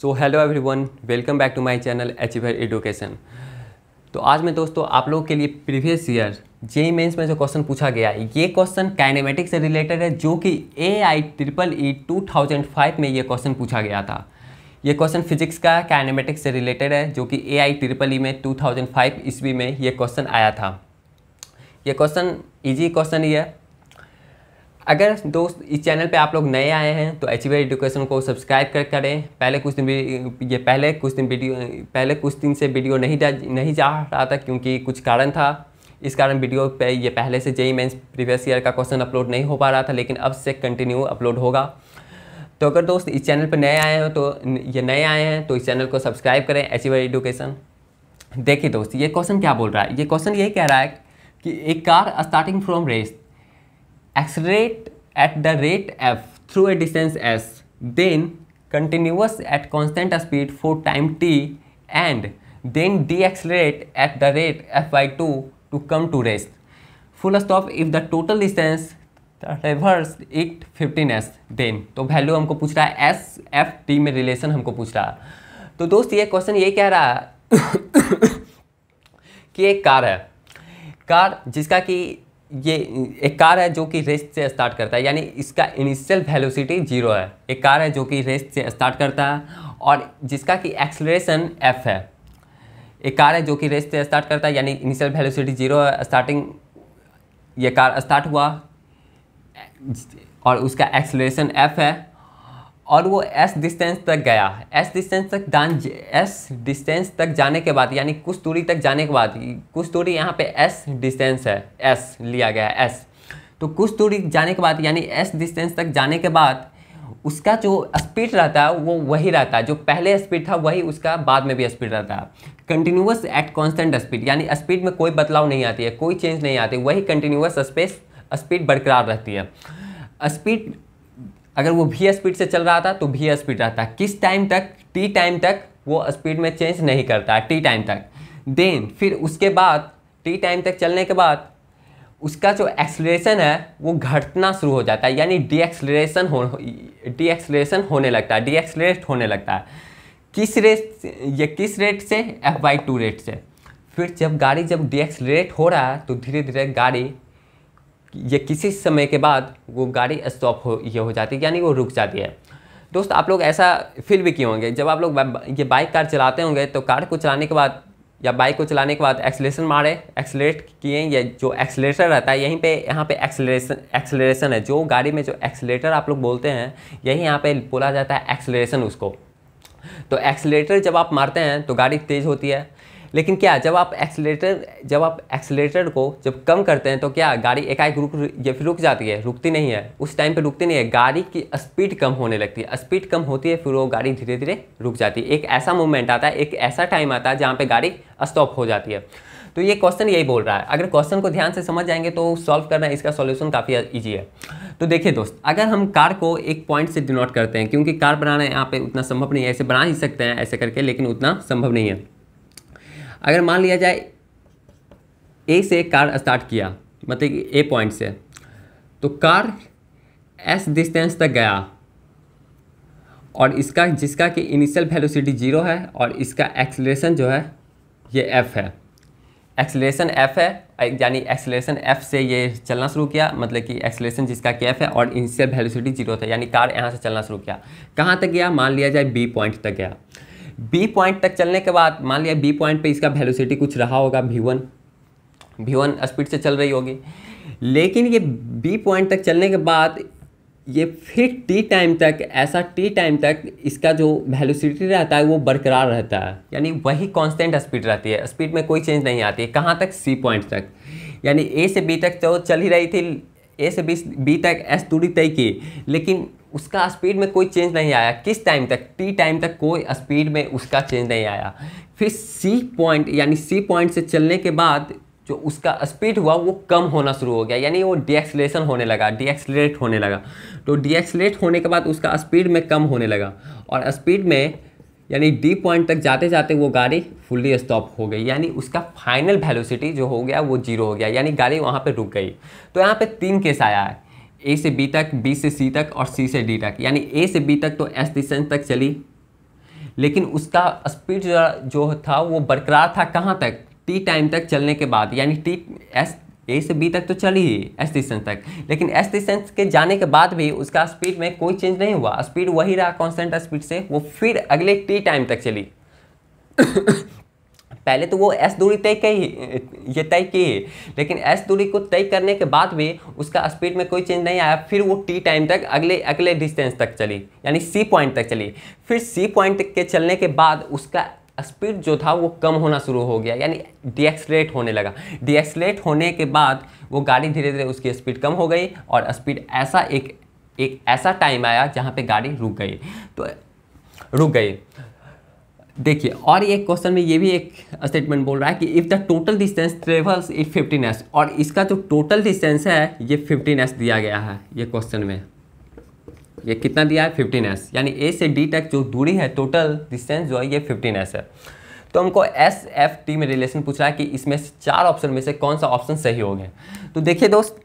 So hello everyone, welcome back to my channel achiever education. तो आज मैं दोस्तों आप लोगों के लिए प्रीवियस ईयर जेईई मेंस में जो क्वेश्चन पूछा गया है, ये क्वेश्चन काइनेमेटिक्स से रिलेटेड है, जो कि AIEEE 2005 में ये क्वेश्चन पूछा गया था। ये क्वेश्चन फिजिक्स का काइनेमेटिक्स से रिलेटेड है, जो कि AIEEE में 2005 ईस्वी में ये क्वेश्चन आया था। ये क्वेश्चन ईजी क्वेश्चन ही है। अगर दोस्त इस चैनल पे आप लोग नए आए हैं तो अचीवर एजुकेशन को सब्सक्राइब करें। पहले कुछ दिन से वीडियो नहीं जा रहा था, क्योंकि कुछ कारण था। इस कारण वीडियो पे ये पहले से जेईई मेंस प्रीवियस ईयर का क्वेश्चन अपलोड नहीं हो पा रहा था, लेकिन अब से कंटिन्यू अपलोड होगा। तो अगर दोस्त इस चैनल पर नए आए हैं तो इस चैनल को सब्सक्राइब करें, अचीवर एजुकेशन। देखिए दोस्त, ये क्वेश्चन क्या बोल रहा है। ये क्वेश्चन यही कह रहा है कि एक car starting from rest accelerate at the rate f through a distance s, then continuous at constant speed for time t, and then deaccelerate at the rate f by 2 to come to rest. Full stop if the total distance traversed it 15s. then तो value हमको पूछ रहा है s f t में relation हमको पूछ रहा है। तो दोस्त ये क्वेश्चन ये कह रहा है कि एक कार जिसका कि ये एक कार है जो कि रेस्ट से स्टार्ट करता है, यानी इसका इनिशियल वेलोसिटी 0 है। एक कार है जो कि रेस्ट से स्टार्ट करता है और जिसका कि एक्सेलरेशन f है। एक कार है जो कि रेस्ट से स्टार्ट करता है, यानी इनिशियल वेलोसिटी 0 है। स्टार्टिंग ये कार स्टार्ट हुआ और उसका एक्सेलरेशन f है, और वो s डिस्टेंस तक गया। s डिस्टेंस तक जाने के बाद, यानी कुछ दूरी तक जाने के बाद, कुछ दूरी यहाँ पे s डिस्टेंस है, s लिया गया है s। तो कुछ दूरी जाने के बाद, यानी s डिस्टेंस तक जाने के बाद उसका जो स्पीड रहता है वो वही रहता है। जो पहले स्पीड था वही उसका बाद में भी स्पीड रहता है। कंटिन्यूअस एट कॉन्स्टेंट स्पीड, यानी स्पीड में कोई बदलाव नहीं आती है, कोई चेंज नहीं आती, वही कंटिन्यूअस स्पीड बरकरार रहती है। स्पीड अगर वो v स्पीड से चल रहा था तो v स्पीड रहता है। किस टाइम तक? t टाइम तक वो स्पीड में चेंज नहीं करता है, t टाइम तक। देन फिर उसके बाद t टाइम तक चलने के बाद उसका जो एक्सेलरेशन है वो घटना शुरू हो जाता है, यानी डीएक्सेलरेट होने लगता है। किस रेट से? f/2 रेट से। फिर जब गाड़ी डीएक्सेलरेट हो रहा है तो धीरे धीरे गाड़ी ये किसी समय के बाद वो गाड़ी स्टॉप हो जाती है, यानी वो रुक जाती है। दोस्त आप लोग ऐसा फील भी किए होंगे, जब आप लोग ये बाइक कार चलाते होंगे तो कार को चलाने के बाद या बाइक को चलाने के बाद एक्सेलरेट किए, ये जो एक्सेलरेटर रहता है यहाँ पे एक्सेलरेशन है। जो गाड़ी में जो एक्सेलरेटर आप लोग बोलते हैं, यही यहाँ पे बोला जाता है एक्सेलरेशन उसको। तो एक्सेलरेटर जब आप मारते हैं तो गाड़ी तेज़ होती है, लेकिन क्या जब आप एक्सेलरेटर को जब कम करते हैं तो क्या गाड़ी एकाएक रुक जाती है? रुकती नहीं है। उस टाइम पे रुकती नहीं है, गाड़ी की स्पीड कम होने लगती है। स्पीड कम होती है, फिर वो गाड़ी धीरे धीरे रुक जाती है। एक ऐसा मोमेंट आता है, एक ऐसा टाइम आता है जहाँ पे गाड़ी स्टॉप हो जाती है। तो ये क्वेश्चन यही बोल रहा है। अगर क्वेश्चन को ध्यान से समझ जाएंगे तो सॉल्व करना, इसका सॉल्यूशन काफ़ी ईजी है। तो देखिए दोस्त, अगर हम कार को एक पॉइंट से डिनोट करते हैं, क्योंकि कार बनाना यहाँ पे उतना संभव नहीं है, ऐसे बना ही सकते हैं ऐसे करके, लेकिन उतना संभव नहीं है। अगर मान लिया जाए ए से कार स्टार्ट किया, मतलब कि ए पॉइंट से, तो कार एस डिस्टेंस तक गया और जिसका कि इनिशियल वेलोसिटी 0 है और इसका एक्सेलरेशन जो है ये एफ है। एक्सेलरेशन एफ है, यानी एक्सेलरेशन एफ से ये चलना शुरू किया, मतलब कि एक्सेलरेशन जिसका कि एफ है और इनिशियल वेलोसिटी 0 था, यानी कार यहाँ से चलना शुरू किया। कहाँ तक गया? मान लिया जाए बी पॉइंट तक गया। बी पॉइंट तक चलने के बाद मान लिया बी पॉइंट पे इसका वेलोसिटी कुछ रहा होगा, v1 स्पीड से चल रही होगी। लेकिन ये बी पॉइंट तक चलने के बाद ये फिर टी टाइम तक इसका जो वेलोसिटी रहता है वो बरकरार रहता है, यानी वही कांस्टेंट स्पीड रहती है, स्पीड में कोई चेंज नहीं आती है। कहाँ तक? सी पॉइंट तक। यानी ए से बी तक तो चल ही रही थी, ए से बी तक एस दूरी तय की, लेकिन उसका स्पीड में कोई चेंज नहीं आया। किस टाइम तक? टी टाइम तक कोई स्पीड में उसका चेंज नहीं आया। फिर सी पॉइंट से चलने के बाद जो उसका स्पीड हुआ वो कम होना शुरू हो गया, यानी वो डीएक्सेलेट होने लगा। तो डीएक्सेलेट होने के बाद उसका स्पीड में कम होने लगा, और स्पीड में यानी डी पॉइंट तक जाते जाते वो गाड़ी फुल्ली स्टॉप हो गई, यानी उसका फाइनल वेलोसिटी जो हो गया वो 0 हो गया, यानी गाड़ी वहाँ पे रुक गई। तो यहाँ पे 3 केस आया है, ए से बी तक, बी से सी तक और सी से डी तक। यानी ए से बी तक तो एस डिस्टेंस तक चली, लेकिन उसका स्पीड जो था वो बरकरार था कहाँ तक, टी टाइम तक चलने के बाद, यानी टी एस ए से बी तक तो चली ही एस डिस्टेंस तक, लेकिन एस डिस्टेंस के जाने के बाद भी उसका स्पीड में कोई चेंज नहीं हुआ, स्पीड वही रहा कांस्टेंट स्पीड से, वो फिर अगले टी टाइम तक चली। पहले तो वो एस दूरी तय की, लेकिन एस दूरी को तय करने के बाद भी उसका स्पीड में कोई चेंज नहीं आया, फिर वो टी टाइम तक अगले डिस्टेंस तक चली, यानी सी पॉइंट तक चली। फिर सी पॉइंट के चलने के बाद उसका स्पीड जो था वो कम होना शुरू हो गया, यानी डीएक्सलेट होने लगा। डीएक्सलेट होने के बाद वो गाड़ी धीरे धीरे उसकी स्पीड कम हो गई और स्पीड ऐसा एक ऐसा टाइम आया जहाँ पे गाड़ी रुक गई। देखिए, और ये क्वेश्चन में ये भी एक स्टेटमेंट बोल रहा है कि if the total distance travels it 15s, और इसका जो टोटल डिस्टेंस है ये 15s दिया गया है। ये क्वेश्चन में ये कितना दिया है, 15s, यानी ए से डी तक जो दूरी है टोटल डिस्टेंस जो है ये 15s है। तो हमको एस एफ टी में रिलेशन पूछ रहा है कि इसमें से 4 ऑप्शन में से कौन सा ऑप्शन सही हो गया। तो देखिए दोस्त,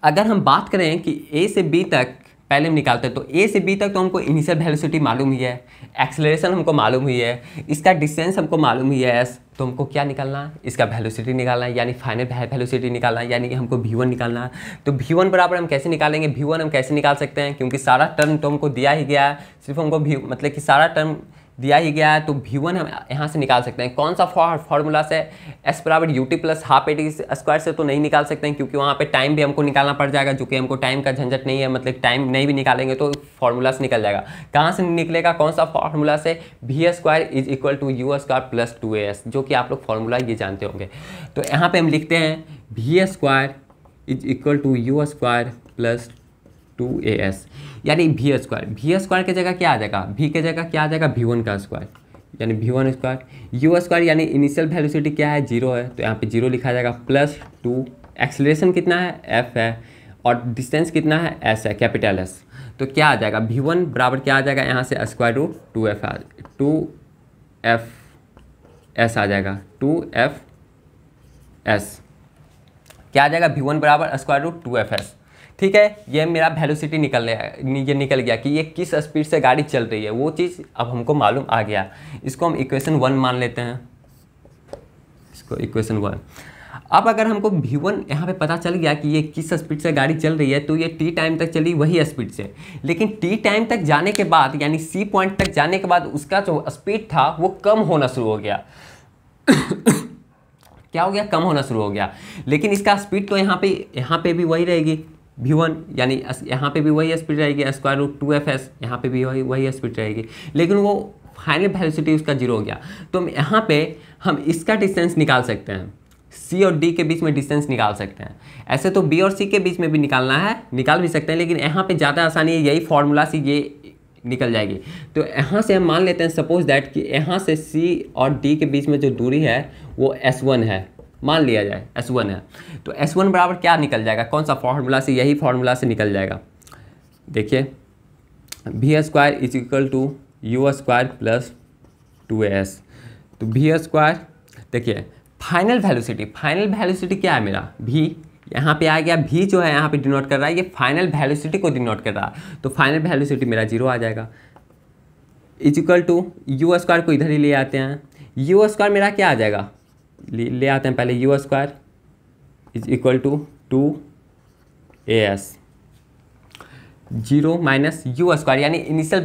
अगर हम बात करें कि ए से बी तक पहले हम निकालते हैं, तो ए से बी तक तो हमको इनिशियल वेलोसिटी मालूम ही है, एक्सेलरेशन हमको मालूम हुई है, इसका डिस्टेंस हमको मालूम ही है एस, तो हमको क्या निकालना है, इसका वेलोसिटी निकालना है, यानी फाइनल वेलोसिटी निकालना है, यानी कि हमको v1 निकालना है। तो v1 बराबर हम कैसे निकालेंगे, v1 हम कैसे निकाल सकते हैं, क्योंकि सारा टर्म तो हमको दिया ही गया है, सिर्फ हमको मतलब कि सारा टर्म दिया ही गया है, तो v1 हम यहाँ से निकाल सकते हैं। कौन सा फॉर्मूला से, s बराबर ut plus half A T square से तो नहीं निकाल सकते हैं, क्योंकि वहाँ पे टाइम भी हमको निकालना पड़ जाएगा, जो कि हमको टाइम का झंझट नहीं है, मतलब टाइम नहीं भी निकालेंगे तो फार्मूला से निकल जाएगा। कहाँ से निकलेगा, कौन सा फार्मूला से, v square is equal to u square plus 2as, जो कि आप लोग फार्मूला ये जानते होंगे। तो यहाँ पर हम लिखते हैं v square is equal to u square plus 2as, यानी v स्क्वायर की जगह क्या आ जाएगा, v की जगह क्या आ जाएगा, v1 का स्क्वायर, यानी v1 स्क्वायर, u स्क्वायर यानी इनिशियल वेलोसिटी क्या है, 0 है, तो यहाँ पे 0 लिखा जाएगा, प्लस 2, एक्सेलरेशन कितना है, f है, और डिस्टेंस कितना है, s है, कैपिटल S। तो क्या आ जाएगा, v1 बराबर क्या आ जाएगा, यहाँ से स्क्वायर रूट 2f आ जाएगा, 2fs क्या आ जाएगा, v1 बराबर स्क्वायर रूट 2fs। ठीक है, ये मेरा वेलोसिटी निकल गया कि ये किस स्पीड से गाड़ी चल रही है, वो चीज़ अब हमको मालूम आ गया। इसको हम इक्वेशन 1 मान लेते हैं, इसको इक्वेशन 1। अब अगर हमको v1 यहाँ पे पता चल गया कि ये किस स्पीड से गाड़ी चल रही है, तो ये टी टाइम तक चली वही स्पीड से, लेकिन टी टाइम तक जाने के बाद, यानी सी पॉइंट तक जाने के बाद उसका जो स्पीड था वो कम होना शुरू हो गया। क्या हो गया, कम होना शुरू हो गया, लेकिन इसका स्पीड तो यहाँ पे भी वही रहेगी v1, यानी यहाँ पे भी वही स्पीड रहेगी, स्क्वायर रूट 2fs, यहाँ पे भी वही स्पीड रहेगी, लेकिन वो फाइनल वेलोसिटी उसका 0 हो गया। तो यहाँ पे हम इसका डिस्टेंस निकाल सकते हैं, c और d के बीच में डिस्टेंस निकाल सकते हैं। ऐसे तो b और c के बीच में भी निकाल भी सकते हैं, लेकिन यहाँ पे ज़्यादा आसानी है, यही फार्मूला से ये निकल जाएगी। तो यहाँ से हम मान लेते हैं सपोज दैट कि यहाँ से c और d के बीच में जो दूरी है वो s1 है, मान लिया जाए s1 है, तो s1 बराबर क्या निकल जाएगा, कौन सा फार्मूला से, यही फार्मूला से निकल जाएगा। देखिए, v square is equal to u square plus 2as, तो v स्क्वायर, देखिए फाइनल वेलोसिटी क्या है मेरा, v यहाँ पे आ गया, v जो है यहाँ पे डिनोट कर रहा है, ये फाइनल वेलोसिटी को डिनोट कर रहा है, तो फाइनल वेलोसिटी मेरा 0 आ जाएगा, is equal to u square को इधर ही ले आते हैं, u स्क्वायर मेरा क्या आ जाएगा, ले आते हैं पहले, u square is equal to 2as, 0 minus u square, यानी इनिशियल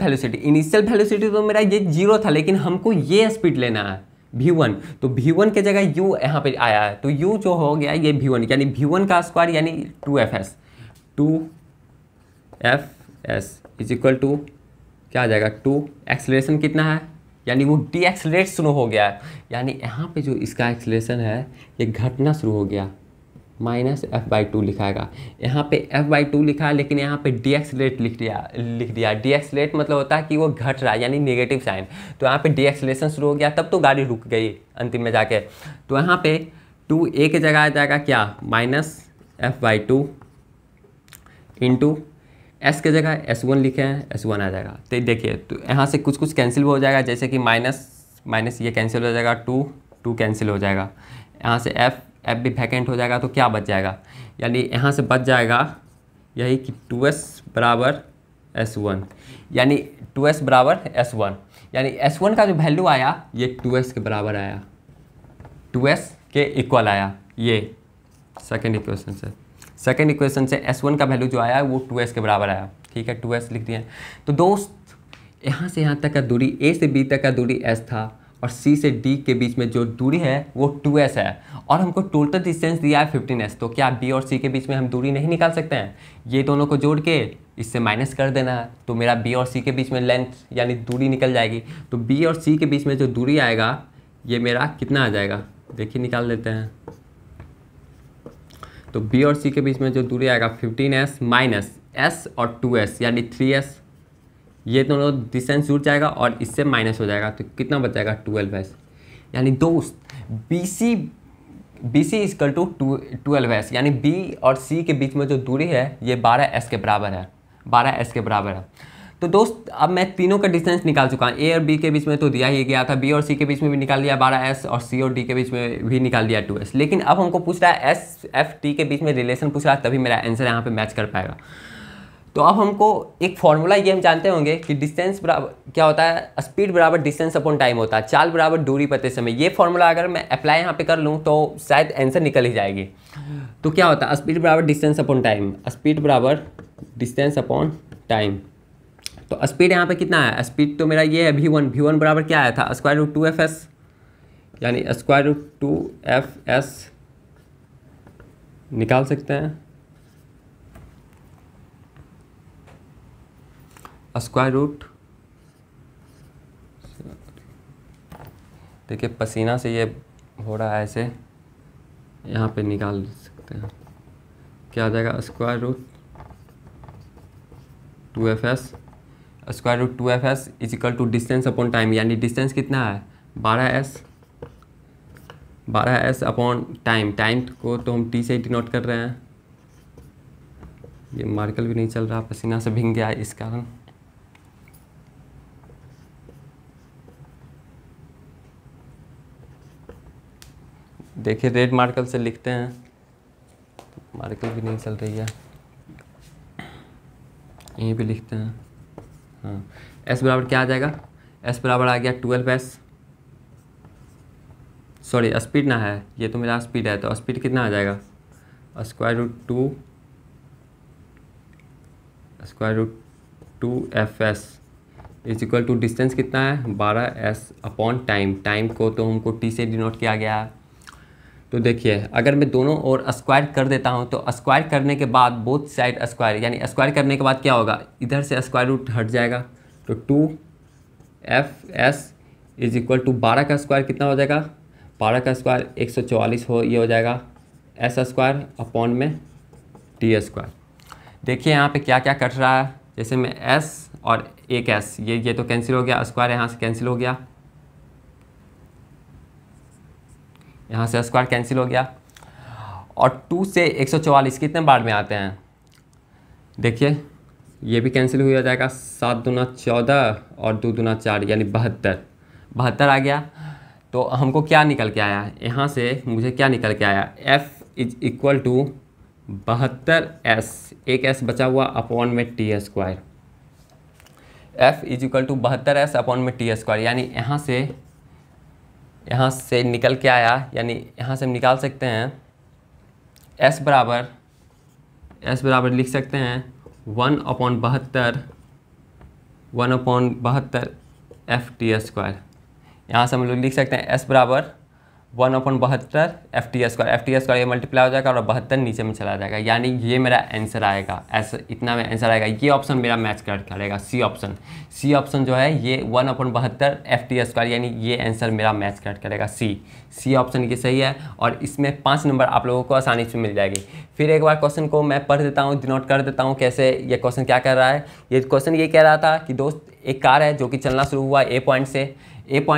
वेलोसिटी तो मेरा ये 0 था, लेकिन हमको ये स्पीड लेना है v1, तो v1 के जगह u यहाँ पे आया है, तो u जो हो गया ये v1, यानी v1 का स्क्वायर यानी 2fs इज इक्वल टू क्या आ जाएगा, 2, एक्सेलरेशन कितना है, यानी वो डी एक्सेलरेट शुरू हो गया है, यानी यहाँ पे जो इसका एक्सेलरेशन है ये घटना शुरू हो गया, -f/2 लिखाएगा, यहाँ पे f/2 लिखा है, लेकिन यहाँ पे डी एक्सेलरेट लिख दिया। डी एक्सेलरेट मतलब होता है कि वो घट रहा है, यानी नेगेटिव साइन, तो यहाँ पे डी एक्सेलरेशन शुरू हो गया, तब तो गाड़ी रुक गई अंतिम में जाके। तो यहाँ पे 2a की जगह आ जाएगा क्या, -f/2 इंटू s के जगह s1 लिखे हैं, s1 आ जाएगा। तो देखिए, तो यहाँ से कुछ कैंसिल हो जाएगा, जैसे कि माइनस ये कैंसिल हो जाएगा, 2 कैंसिल हो जाएगा, यहाँ से f भी वैकेंट हो जाएगा, तो क्या बच जाएगा, यानी यहाँ से बच जाएगा यही कि 2s बराबर s1, यानी 2s बराबर s1, यानी s1 का जो वैल्यू आया ये 2s के बराबर आया, 2s के इक्वल आया। ये सेकेंड इक्वेशन से s1 का वैल्यू जो आया वो 2s के बराबर आया। ठीक है, 2s लिख दिया। तो दोस्त यहाँ से यहाँ तक का दूरी, a से b तक का दूरी s था और c से d के बीच में जो दूरी है वो 2s है, और हमको टोटल डिस्टेंस दिया है 15s। तो क्या b और c के बीच में हम दूरी नहीं निकाल सकते हैं? ये दोनों को जोड़ के इससे माइनस कर देना है, तो मेरा b और c के बीच में लेंथ यानी दूरी निकल जाएगी। तो b और c के बीच में जो दूरी आएगा ये मेरा कितना आ जाएगा, देखिए निकाल लेते हैं। तो b और c के बीच में जो दूरी आएगा 15s माइनस s और 2s यानी 3s, ये दोनों डिस्टेंस जुड़ जाएगा और इससे माइनस हो जाएगा, तो कितना बच जाएगा 12s। यानी दोस्त BC इक्वल टू 12s, यानी B और C के बीच में जो दूरी है ये 12s के बराबर है, 12s के बराबर है। तो दोस्त अब मैं तीनों का डिस्टेंस निकाल चुका हूँ। A और B के बीच में तो दिया ही गया था, B और C के बीच में भी निकाल लिया 12s, और C और D के बीच में भी निकाल दिया 2s। लेकिन अब हमको पूछ रहा है SFT के बीच में रिलेशन पूछ रहा है, तभी मेरा आंसर यहाँ पे मैच कर पाएगा। तो अब हमको एक फॉर्मूला ये हम जानते होंगे कि डिस्टेंस बराबर क्या होता है, स्पीड बराबर डिस्टेंस अपॉन टाइम होता है, चाल बराबर दूरी प्रति समय। ये फॉर्मूला अगर मैं अप्लाई यहाँ पे कर लूँ तो शायद आंसर निकल ही जाएगी। तो क्या होता है, स्पीड बराबर डिस्टेंस अपॉन टाइम, स्पीड बराबर डिस्टेंस अपॉन टाइम। तो स्पीड यहाँ पे कितना है, स्पीड तो मेरा ये है v1 बराबर क्या आया था, स्क्वायर रूट 2fs, यानी स्क्वायर रूट 2fs निकाल सकते हैं। स्क्वायर रूट, देखिए पसीना से ये हो रहा है ऐसे, यहाँ पे निकाल सकते हैं। क्या आ जाएगा, square root 2fs, square root 2fs is equal to distance upon time, यानी डिस्टेंस कितना है 12s अपॉन टाइम। टाइम को तो हम t से डिनोट कर रहे हैं। ये मार्कर भी नहीं चल रहा, पसीना से भीग गया इस कारण। देखिए रेड मार्कर से लिखते हैं, मार्कर भी नहीं चल रही है, यहीं पे लिखते हैं। हाँ, s बराबर क्या आ जाएगा, s बराबर आ गया 12s, सॉरी स्पीड ना है, ये तो मेरा स्पीड है, तो स्पीड कितना आ जाएगा, square root 2fs is equal to distance कितना है 12s अपॉन टाइम। टाइम को तो हमको t से डिनोट किया गया है। तो देखिए अगर मैं दोनों ओर स्क्वायर कर देता हूं तो स्क्वायर करने के बाद बोथ साइड स्क्वायर, यानी स्क्वायर करने के बाद क्या होगा, इधर से स्क्वायर रूट हट जाएगा, तो 2fs इज इक्वल टू 12 का स्क्वायर कितना हो जाएगा, 12 का स्क्वायर 144 हो, ये हो जाएगा s स्क्वायर अपॉन में t स्क्वायर। देखिए यहाँ पे क्या क्या कट रहा है, जैसे मैं s और एक s, ये तो कैंसिल हो गया, स्क्वायर यहाँ से कैंसिल हो गया, यहाँ से स्क्वायर कैंसिल हो गया, और 2 से 144 कितने बार में आते हैं, देखिए ये भी कैंसिल हो जाएगा, 7 दूना 14 और 2 दूना 4 यानी 72 आ गया। तो हमको क्या निकल के आया, यहाँ से मुझे क्या निकल के आया, f is equal to 72s, एक s बचा हुआ अपॉन में t square, f is equal to 72s upon में t स्क्वायर, यानी यहाँ से निकल के आया, यानी यहाँ से हम निकाल सकते हैं s बराबर लिख सकते हैं 1/72 ft स्क्वायर। यहाँ से हम लोग लिख सकते हैं s बराबर 1/72 ft स्क्वायर, ये मल्टीप्लाई हो जाएगा और 72 नीचे में चला जाएगा, यानी ये मेरा आंसर आएगा, ऐसा इतना में आंसर आएगा। ये ऑप्शन मेरा मैच करेगा, सी ऑप्शन जो है ये 1/72 ft स्क्वायर, यानी ये आंसर मेरा मैच करेगा, सी ऑप्शन ये सही है। और इसमें 5 नंबर आप लोगों को आसानी से मिल जाएगी। फिर एक बार क्वेश्चन को मैं पढ़ देता हूँ, डिनोट कर देता हूँ कैसे ये क्वेश्चन क्या कर रहा है। ये क्वेश्चन ये कह रहा था कि दोस्त एक कार है जो कि चलना शुरू हुआ ए पॉइंट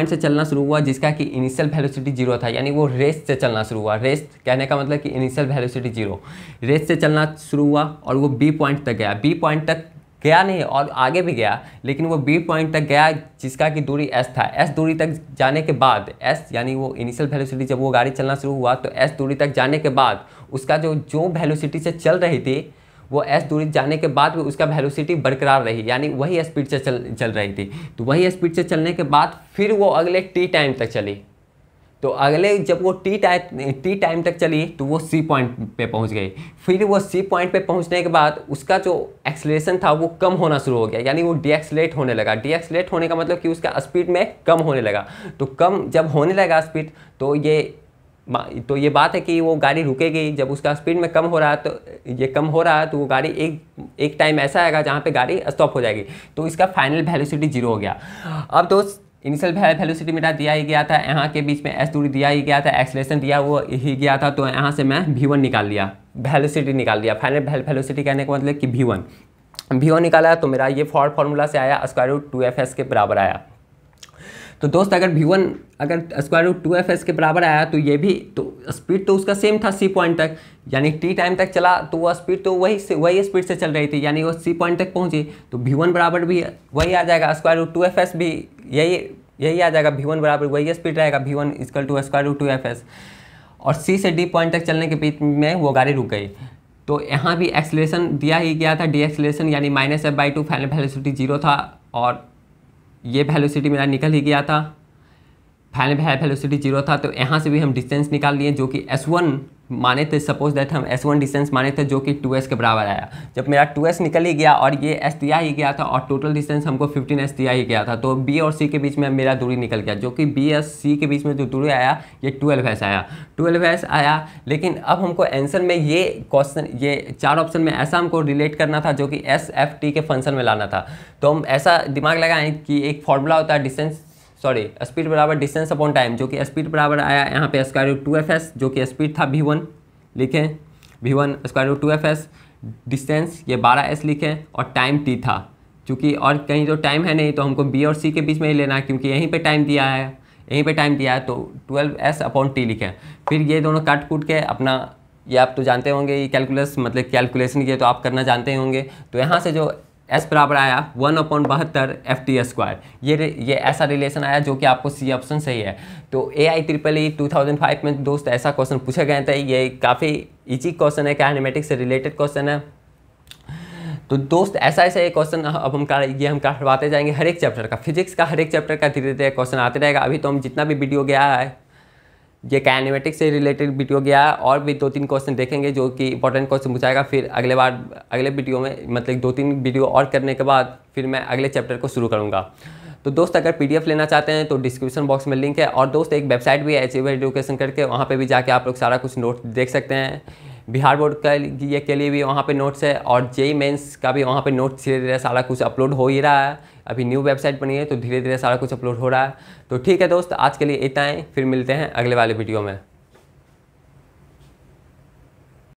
से चलना शुरू हुआ, जिसका कि इनिशियल वेलोसिटी 0 था, यानी वो रेस से चलना शुरू हुआ। रेस कहने का मतलब कि इनिशियल वेलोसिटी 0, रेस से चलना शुरू हुआ और वो बी पॉइंट तक गया। बी पॉइंट तक गया नहीं और आगे भी गया, लेकिन वो बी पॉइंट तक गया जिसका कि दूरी s था। s दूरी तक जाने के बाद s यानी वो इनिशियल वेलोसिटी, जब वो गाड़ी चलना शुरू हुआ तो s दूरी तक जाने के बाद उसका जो वेलोसिटी से चल रही थी वो s दूरी जाने के बाद भी उसका वेलोसिटी बरकरार रही, यानी वही स्पीड से चल रही थी। तो वही स्पीड से चलने के बाद फिर वो अगले t टाइम तक चली। तो अगले जब वो टी टाइम तक चली तो वो सी पॉइंट पे पहुंच गई। फिर वो सी पॉइंट पे पहुंचने के बाद उसका जो एक्सेलरेशन था वो कम होना शुरू हो गया, यानी वो डीएक्सलेट होने लगा। डीएक्सलेट होने का मतलब कि उसका स्पीड में कम होने लगा। तो कम जब होने लगा स्पीड तो ये बात है कि वो गाड़ी रुकेगी। जब उसका स्पीड में कम हो रहा है तो ये कम हो रहा है तो वो गाड़ी एक टाइम ऐसा आएगा जहाँ पे गाड़ी स्टॉप हो जाएगी। तो इसका फाइनल वेलोसिटी 0 हो गया। अब दोस्त इनिशियल वेलोसिटी मेरा दिया ही गया था, यहाँ के बीच में s दूरी दिया ही गया था, एक्सेलरेशन दिया वो ही गया था। तो यहाँ से मैं v1 निकाल लिया, वेलोसिटी निकाल लिया। फाइनल वेलोसिटी कहने का मतलब कि v1 निकाला तो मेरा ये फार्मूला से आया √2fs के बराबर आया। तो दोस्त अगर v1 √2fs के बराबर आया तो ये भी तो स्पीड तो उसका सेम था सी पॉइंट तक, यानी t टाइम तक चला तो वह स्पीड तो वही स्पीड से चल रही थी, यानी वो सी पॉइंट तक पहुंची। तो v1 बराबर भी वही आ जाएगा, √2fs भी यही आ जाएगा। v1 बराबर वही स्पीड रहेगा, v1 = √2fs। और c से d पॉइंट तक चलने के बीच में वो गाड़ी रुक गई। तो यहाँ भी एक्सेलरेशन दिया ही गया था, डी एक्सेलरेशन यानी -f/2, फाइनल वेलोसिटी 0 था और ये वेलोसिटी मेरा निकल ही गया था, फाइनल वेलोसिटी 0 था। तो यहाँ से भी हम डिस्टेंस निकाल लिए जो कि s1 माने थे। सपोज दैट हम s1 डिस्टेंस माने थे जो कि 2s के बराबर आया। जब मेरा 2s निकल ही गया और ये s दिया ही गया था और टोटल डिस्टेंस हमको 15s दिया ही गया था, तो b और c के बीच में मेरा दूरी निकल गया, जो कि b और c के बीच में जो दूरी आया ये 12s आया। लेकिन अब हमको आंसर में ये क्वेश्चन, ये 4 ऑप्शन में ऐसा हमको रिलेट करना था जो कि s f t के फंक्शन में लाना था। तो हम ऐसा दिमाग लगाएं कि एक फॉर्मूला होता है स्पीड बराबर डिस्टेंस अपॉन टाइम, जो कि स्पीड बराबर आया यहाँ पे √2fs, जो कि स्पीड था v1 लिखें, v1 √2fs, डिस्टेंस ये 12s लिखें और टाइम t था। क्योंकि और कहीं तो टाइम है नहीं तो हमको b और c के बीच में ही लेना है, क्योंकि यहीं पे टाइम दिया है, तो 12s अपॉन t लिखें। फिर ये दोनों काट कूट के अपना, ये आप तो जानते होंगे, ये कैलकुलेशन ये तो आप करना जानते होंगे। तो यहाँ से जो s बराबर आया 1/72 ft², ये ऐसा रिलेशन आया जो कि आपको सी ऑप्शन सही है। तो AIEEE 2005 में दोस्त ऐसा क्वेश्चन पूछे गए थे। ये काफ़ी इजी क्वेश्चन है, काइनेमेटिक्स से रिलेटेड क्वेश्चन है। तो दोस्त ऐसा ये क्वेश्चन अब हम करवाते जाएंगे हर एक चैप्टर का, फिजिक्स का हर एक चैप्टर का धीरे धीरे क्वेश्चन आते रहेगा। अभी तो हम जितना भी वीडियो गया है ये काइनेमेटिक्स से रिलेटेड वीडियो गया है, और भी 2-3 क्वेश्चन देखेंगे जो कि इंपॉर्टेंट क्वेश्चन पूछाएगा। फिर अगले वीडियो में मतलब 2-3 वीडियो और करने के बाद फिर मैं अगले चैप्टर को शुरू करूँगा। तो दोस्त अगर PDF लेना चाहते हैं तो डिस्क्रिप्शन बॉक्स में लिंक है, और दोस्त एक वेबसाइट भी है अचीवर एजुकेशन करके, वहाँ पे भी जाके आप लोग सारा कुछ नोट देख सकते हैं। बिहार बोर्ड के लिए भी वहाँ पे नोट्स है, और JEE मेंस का भी वहाँ पे नोट्स धीरे धीरे सारा कुछ अपलोड हो ही रहा है। अभी न्यू वेबसाइट बनी है तो धीरे धीरे सारा कुछ अपलोड हो रहा है। तो ठीक है दोस्त, आज के लिए इतना ही, फिर मिलते हैं अगले वाले वीडियो में।